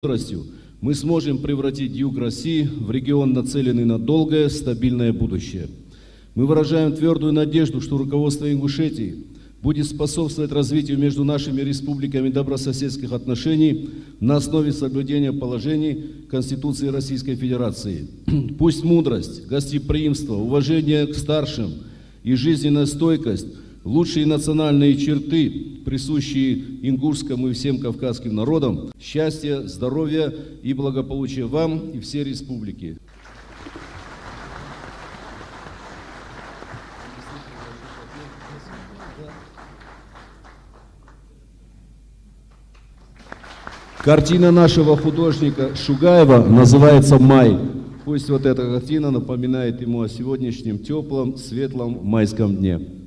мудростью мы сможем превратить юг России в регион, нацеленный на долгое, стабильное будущее. Мы выражаем твердую надежду, что руководство Ингушетии будет способствовать развитию между нашими республиками добрососедских отношений на основе соблюдения положений Конституции Российской Федерации. Пусть мудрость, гостеприимство, уважение к старшим и жизненная стойкость – лучшие национальные черты, присущие ингушскому и всем кавказским народам, счастья, здоровья и благополучия вам и всей республики. Картина нашего художника Шугаева называется «Май». Пусть вот эта картина напоминает ему о сегодняшнем теплом, светлом майском дне.